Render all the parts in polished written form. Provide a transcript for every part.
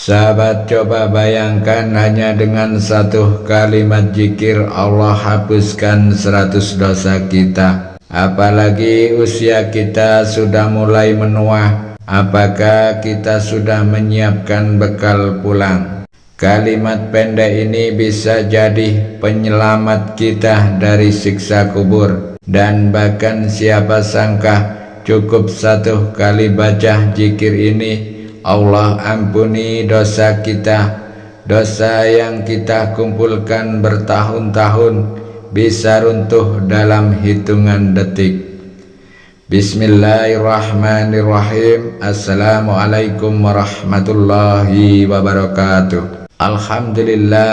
Sahabat, coba bayangkan hanya dengan satu kalimat zikir Allah hapuskan 100 dosa kita. Apalagi usia kita sudah mulai menua. Apakah kita sudah menyiapkan bekal pulang? Kalimat pendek ini bisa jadi penyelamat kita dari siksa kubur. Dan bahkan siapa sangka cukup satu kali baca zikir ini, Allah ampuni dosa kita. Dosa yang kita kumpulkan bertahun-tahun bisa runtuh dalam hitungan detik. Bismillahirrahmanirrahim. Assalamualaikum warahmatullahi wabarakatuh. Alhamdulillah,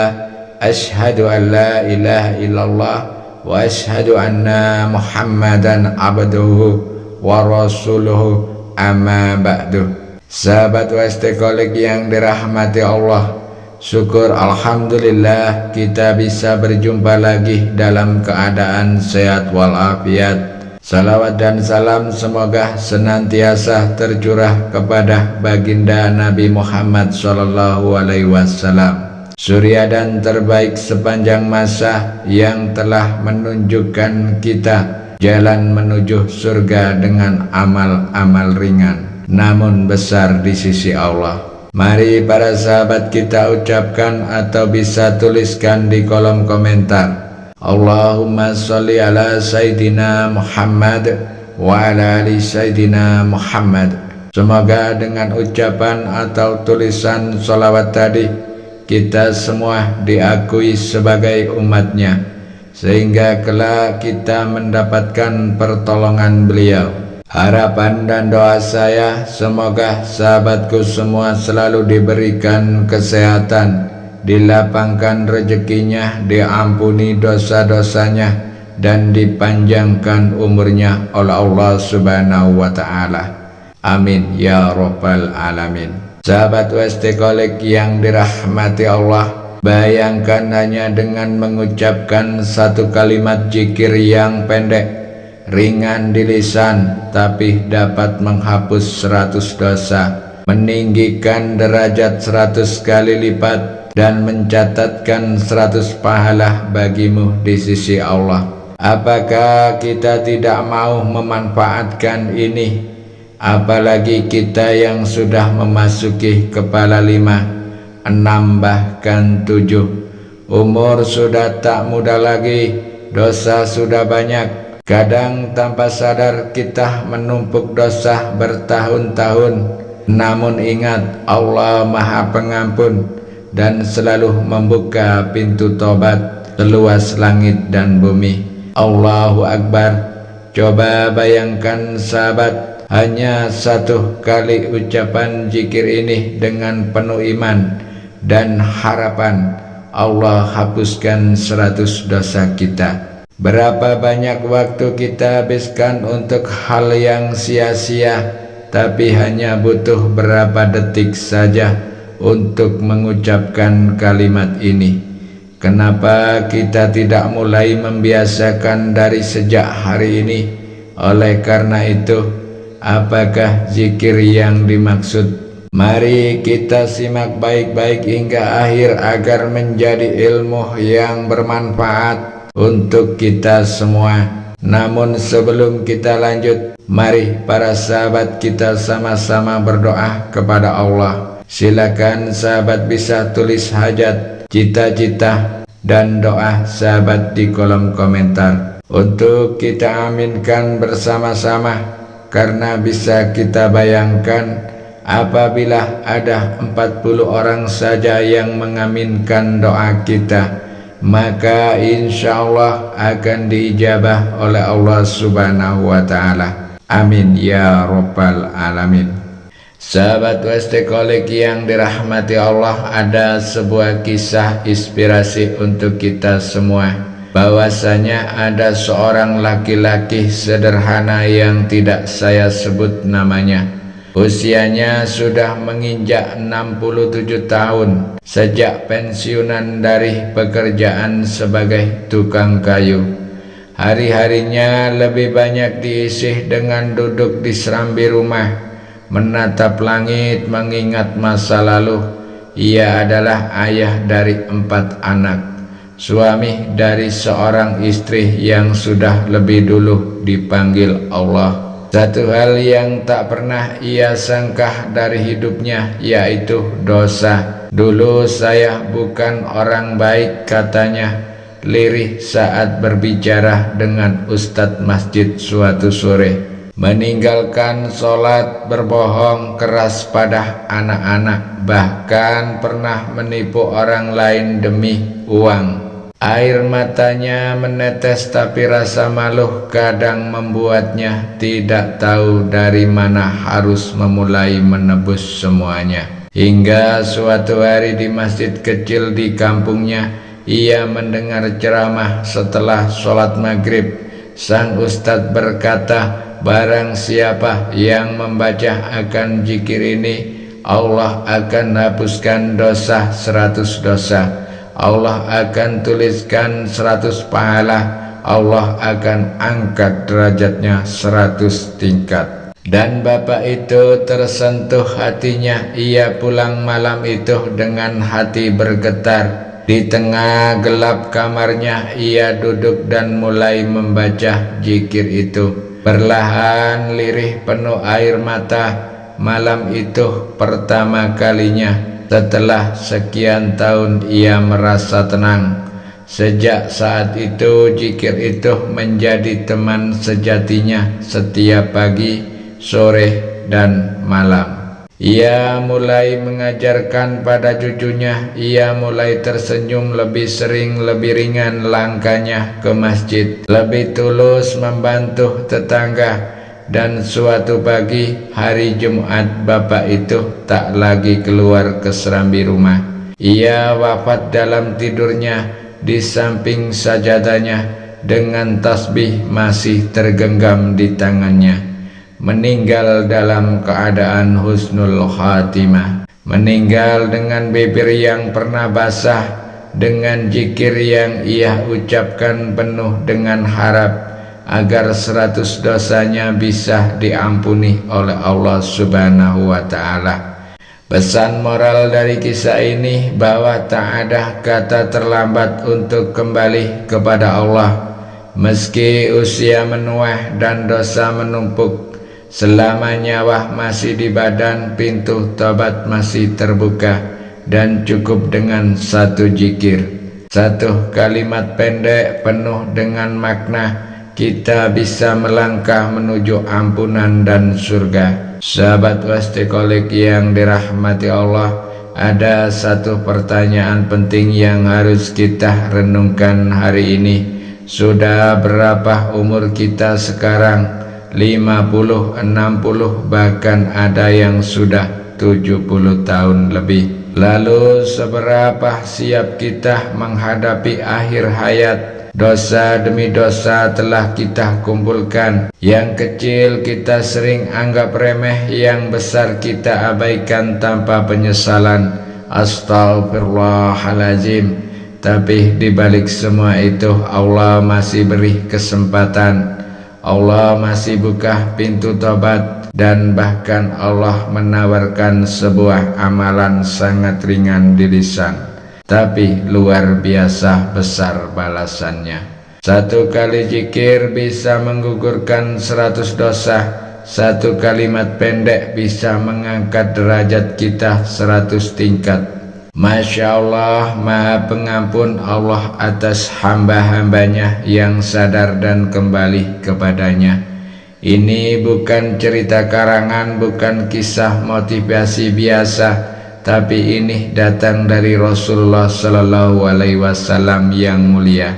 asyhadu an la ilaha illallah wa asyhadu anna Muhammadan abduhu wa rasuluhu, amma ba'du. Sahabat Westekolik yang dirahmati Allah, syukur alhamdulillah kita bisa berjumpa lagi dalam keadaan sehat walafiat. Salawat dan salam semoga senantiasa tercurah kepada baginda Nabi Muhammad SAW, surya dan terbaik sepanjang masa yang telah menunjukkan kita jalan menuju surga dengan amal-amal ringan namun besar di sisi Allah. Mari para sahabat kita ucapkan atau bisa tuliskan di kolom komentar, Allahumma sholli ala Sayyidina Muhammad wa ala ali Sayyidina Muhammad. Semoga dengan ucapan atau tulisan sholawat tadi kita semua diakui sebagai umatnya, sehingga kelak kita mendapatkan pertolongan beliau. Harapan dan doa saya semoga sahabatku semua selalu diberikan kesehatan, dilapangkan rezekinya, diampuni dosa-dosanya, dan dipanjangkan umurnya oleh Allah Subhanahu wa Ta'ala. Amin ya Rabbal Alamin. Sahabat Westekolik yang dirahmati Allah, bayangkan hanya dengan mengucapkan satu kalimat zikir yang pendek, ringan di lisan, tapi dapat menghapus 100 dosa, meninggikan derajat 100 kali lipat, dan mencatatkan 100 pahala bagimu di sisi Allah. Apakah kita tidak mau memanfaatkan ini? Apalagi kita yang sudah memasuki kepala 5, 6, bahkan 7. Umur sudah tak muda lagi, dosa sudah banyak. Kadang tanpa sadar kita menumpuk dosa bertahun-tahun. Namun ingat, Allah Maha Pengampun dan selalu membuka pintu tobat seluas langit dan bumi. Allahu Akbar. Coba bayangkan sahabat, hanya satu kali ucapan zikir ini dengan penuh iman dan harapan Allah hapuskan 100 dosa kita. Berapa banyak waktu kita habiskan untuk hal yang sia-sia, tapi hanya butuh berapa detik saja untuk mengucapkan kalimat ini. Kenapa kita tidak mulai membiasakan dari sejak hari ini? Oleh karena itu, apakah zikir yang dimaksud? Mari kita simak baik-baik hingga akhir agar menjadi ilmu yang bermanfaat untuk kita semua. Namun sebelum kita lanjut, mari para sahabat kita sama-sama berdoa kepada Allah. Silakan sahabat bisa tulis hajat, cita-cita, dan doa sahabat di kolom komentar untuk kita aminkan bersama-sama, karena bisa kita bayangkan apabila ada 40 orang saja yang mengaminkan doa kita, maka insya Allah akan diijabah oleh Allah Subhanahu wa Ta'ala. Amin ya Rabbal Alamin. Sahabat Westekolik yang dirahmati Allah, ada sebuah kisah inspirasi untuk kita semua. Bahwasanya ada seorang laki-laki sederhana yang tidak saya sebut namanya. Usianya sudah menginjak 67 tahun sejak pensiunan dari pekerjaan sebagai tukang kayu. Hari-harinya lebih banyak diisi dengan duduk di serambi rumah, menatap langit mengingat masa lalu ia adalah ayah dari 4 anak, suami dari seorang istri yang sudah lebih dulu dipanggil Allah. Satu hal yang tak pernah ia sangka dari hidupnya yaitu dosa. Dulu saya bukan orang baik, katanya lirih saat berbicara dengan ustadz masjid suatu sore. Meninggalkan sholat, berbohong keras pada anak-anak, bahkan pernah menipu orang lain demi uang. Air matanya menetes, tapi rasa malu kadang membuatnya tidak tahu dari mana harus memulai menebus semuanya. Hingga suatu hari di masjid kecil di kampungnya, ia mendengar ceramah setelah sholat maghrib. Sang ustadz berkata, barang siapa yang membaca akan zikir ini, Allah akan hapuskan dosa 100 dosa. Allah akan tuliskan 100 pahala, Allah akan angkat derajatnya 100 tingkat. Dan bapak itu tersentuh hatinya. Ia pulang malam itu dengan hati bergetar. Di tengah gelap kamarnya ia duduk dan mulai membaca zikir itu. Perlahan lirih penuh air mata. Malam itu pertama kalinya setelah sekian tahun ia merasa tenang. Sejak saat itu zikir itu menjadi teman sejatinya setiap pagi, sore, dan malam. Ia mulai mengajarkan pada cucunya. Ia mulai tersenyum lebih sering, lebih ringan langkahnya ke masjid, lebih tulus membantu tetangga. Dan suatu pagi hari Jumat, bapak itu tak lagi keluar ke serambi rumah. Ia wafat dalam tidurnya di samping sajadahnya dengan tasbih masih tergenggam di tangannya. Meninggal dalam keadaan husnul khatimah. Meninggal dengan bibir yang pernah basah, dengan zikir yang ia ucapkan penuh dengan harap agar 100 dosanya bisa diampuni oleh Allah Subhanahu wa Ta'ala. Pesan moral dari kisah ini bahwa tak ada kata terlambat untuk kembali kepada Allah. Meski usia menua dan dosa menumpuk, selama nyawa masih di badan, pintu tobat masih terbuka, dan cukup dengan satu zikir, satu kalimat pendek penuh dengan makna, kita bisa melangkah menuju ampunan dan surga. Sahabat Wastekolik yang dirahmati Allah, ada satu pertanyaan penting yang harus kita renungkan hari ini. Sudah berapa umur kita sekarang? 50, 60, bahkan ada yang sudah 70 tahun lebih. Lalu seberapa siap kita menghadapi akhir hayat? Dosa demi dosa telah kita kumpulkan. Yang kecil kita sering anggap remeh, yang besar kita abaikan tanpa penyesalan. Astagfirullahaladzim. Tapi dibalik semua itu, Allah masih beri kesempatan. Allah masih buka pintu tobat, dan bahkan Allah menawarkan sebuah amalan sangat ringan di lisan, tapi luar biasa besar balasannya. Satu kali zikir bisa menggugurkan 100 dosa. Satu kalimat pendek bisa mengangkat derajat kita 100 tingkat. Masya Allah, Maha Pengampun Allah atas hamba-hambanya yang sadar dan kembali kepadanya. Ini bukan cerita karangan, bukan kisah motivasi biasa, tapi ini datang dari Rasulullah Sallallahu Alaihi Wasallam yang mulia.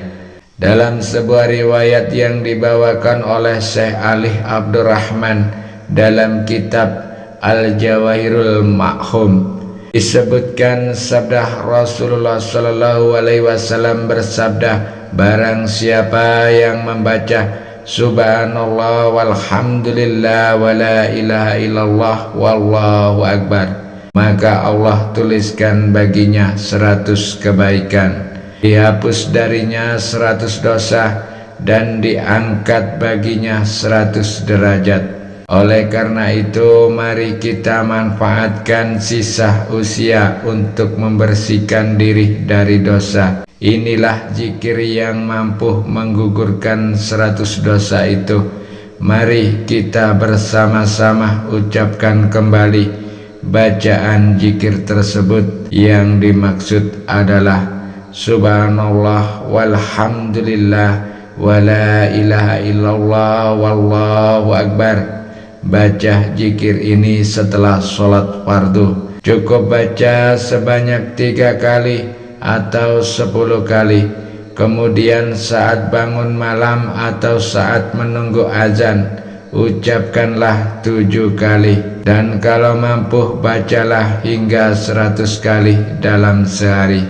Dalam sebuah riwayat yang dibawakan oleh Syekh Ali Abdurrahman dalam kitab Al-Jawahirul Ma'hum, disebutkan sabda Rasulullah Sallallahu Alaihi Wasallam bersabda, barang siapa yang membaca Subhanallah walhamdulillah wa la ilaha illallah wallahu akbar, maka Allah tuliskan baginya 100 kebaikan, dihapus darinya 100 dosa, dan diangkat baginya 100 derajat. Oleh karena itu, mari kita manfaatkan sisa usia untuk membersihkan diri dari dosa. Inilah zikir yang mampu menggugurkan 100 dosa itu. Mari kita bersama-sama ucapkan kembali bacaan zikir tersebut. Yang dimaksud adalah Subhanallah walhamdulillah wa la ilaha illallah wallahu akbar. Baca zikir ini setelah sholat fardu. Cukup baca sebanyak 3 kali atau 10 kali. Kemudian saat bangun malam atau saat menunggu azan, ucapkanlah 7 kali. Dan kalau mampu, bacalah hingga 100 kali dalam sehari.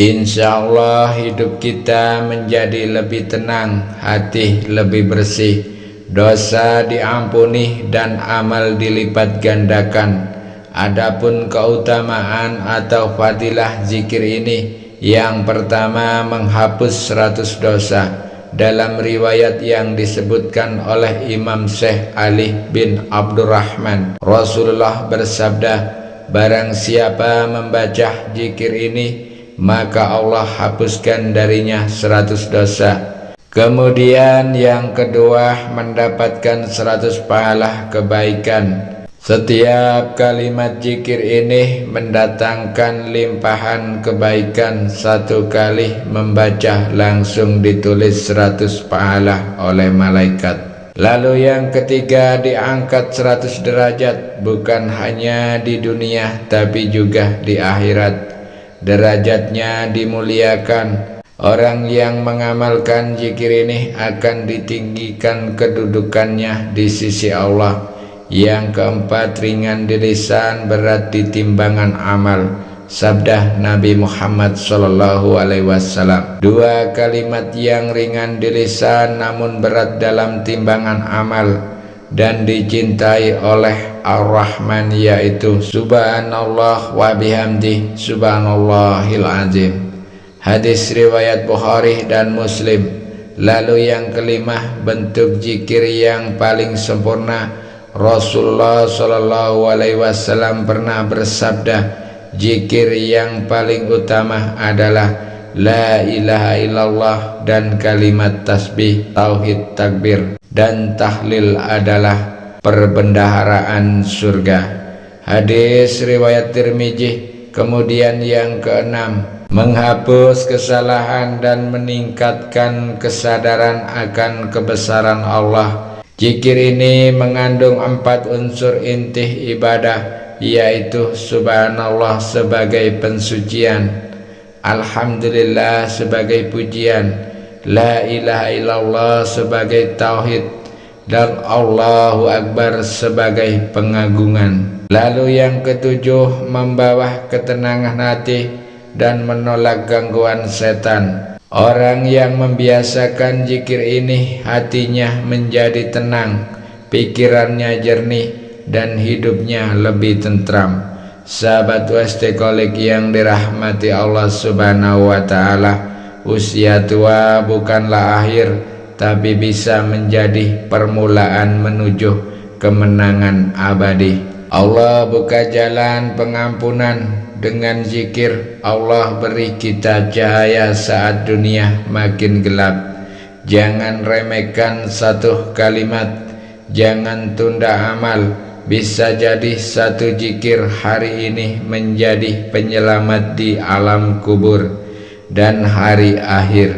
Insya Allah hidup kita menjadi lebih tenang, hati lebih bersih, dosa diampuni dan amal dilipat gandakan. Adapun keutamaan atau fadilah zikir ini, yang pertama menghapus 100 dosa. Dalam riwayat yang disebutkan oleh Imam Syekh Ali bin Abdurrahman, Rasulullah bersabda, barang siapa membaca zikir ini, maka Allah hapuskan darinya 100 dosa. Kemudian yang kedua, mendapatkan 100 pahala kebaikan. Setiap kalimat zikir ini mendatangkan limpahan kebaikan. 1 kali membaca langsung ditulis 100 pahala oleh malaikat. Lalu yang ketiga, diangkat 100 derajat, bukan hanya di dunia tapi juga di akhirat. Derajatnya dimuliakan. Orang yang mengamalkan zikir ini akan ditinggikan kedudukannya di sisi Allah. Yang keempat, ringan di lisan, berat di timbangan amal. Sabda Nabi Muhammad SAW. 2 kalimat yang ringan di lisan namun berat dalam timbangan amal dan dicintai oleh Ar-Rahman, yaitu Subhanallah wa bihamdi Subhanallahil azim. Hadis riwayat Bukhari dan Muslim. Lalu yang kelima, bentuk zikir yang paling sempurna. Rasulullah SAW pernah bersabda, zikir yang paling utama adalah la ilaha illallah dan kalimat tasbih, tauhid, takbir, dan tahlil adalah perbendaharaan surga. Hadis riwayat Tirmidzi. Kemudian yang keenam, menghapus kesalahan dan meningkatkan kesadaran akan kebesaran Allah. Zikir ini mengandung 4 unsur inti ibadah, yaitu Subhanallah sebagai pensucian, Alhamdulillah sebagai pujian, La ilaha illallah sebagai tauhid, dan Allahu Akbar sebagai pengagungan. Lalu yang ketujuh, membawa ketenangan hati dan menolak gangguan setan. Orang yang membiasakan zikir ini, hatinya menjadi tenang, pikirannya jernih, dan hidupnya lebih tentram. Sahabat Westekolik yang dirahmati Allah Subhanahu wa Ta'ala, usia tua bukanlah akhir, tapi bisa menjadi permulaan menuju kemenangan abadi. Allah buka jalan pengampunan dengan zikir. Allah beri kita cahaya saat dunia makin gelap. Jangan remehkan 1 kalimat, jangan tunda amal. Bisa jadi 1 zikir hari ini menjadi penyelamat di alam kubur dan hari akhir.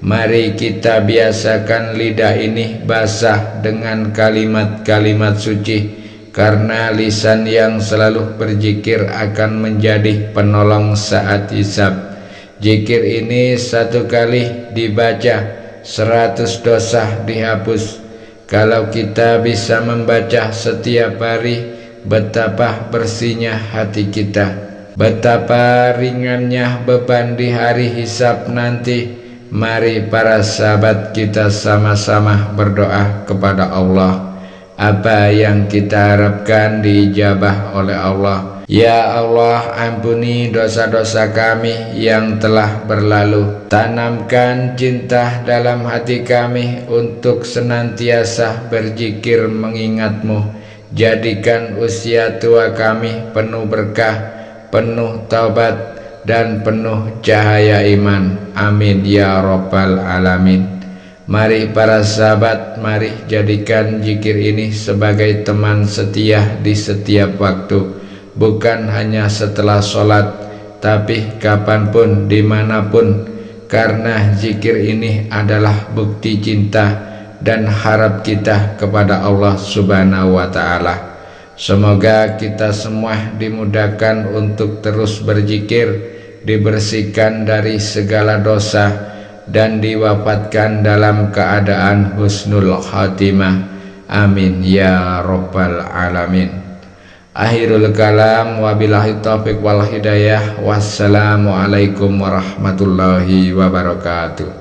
Mari kita biasakan lidah ini basah dengan kalimat-kalimat suci, karena lisan yang selalu berzikir akan menjadi penolong saat hisab. Zikir ini 1 kali dibaca, 100 dosa dihapus. Kalau kita bisa membaca setiap hari, betapa bersihnya hati kita, betapa ringannya beban di hari hisab nanti. Mari para sahabat kita sama-sama berdoa kepada Allah. Apa yang kita harapkan diijabah oleh Allah. Ya Allah, ampuni dosa-dosa kami yang telah berlalu. Tanamkan cinta dalam hati kami untuk senantiasa berzikir mengingat-Mu. Jadikan usia tua kami penuh berkah, penuh taubat, dan penuh cahaya iman. Amin ya Rabbal Alamin. Mari para sahabat, mari jadikan zikir ini sebagai teman setia di setiap waktu. Bukan hanya setelah sholat, tapi kapanpun, dimanapun, karena zikir ini adalah bukti cinta dan harap kita kepada Allah Subhanahu wa Ta'ala. Semoga kita semua dimudahkan untuk terus berzikir, dibersihkan dari segala dosa, dan diwafatkan dalam keadaan husnul khatimah. Amin ya Rabbal Alamin. Akhirul kalam, wabillahi taufiq wal hidayah. Wassalamualaikum warahmatullahi wabarakatuh.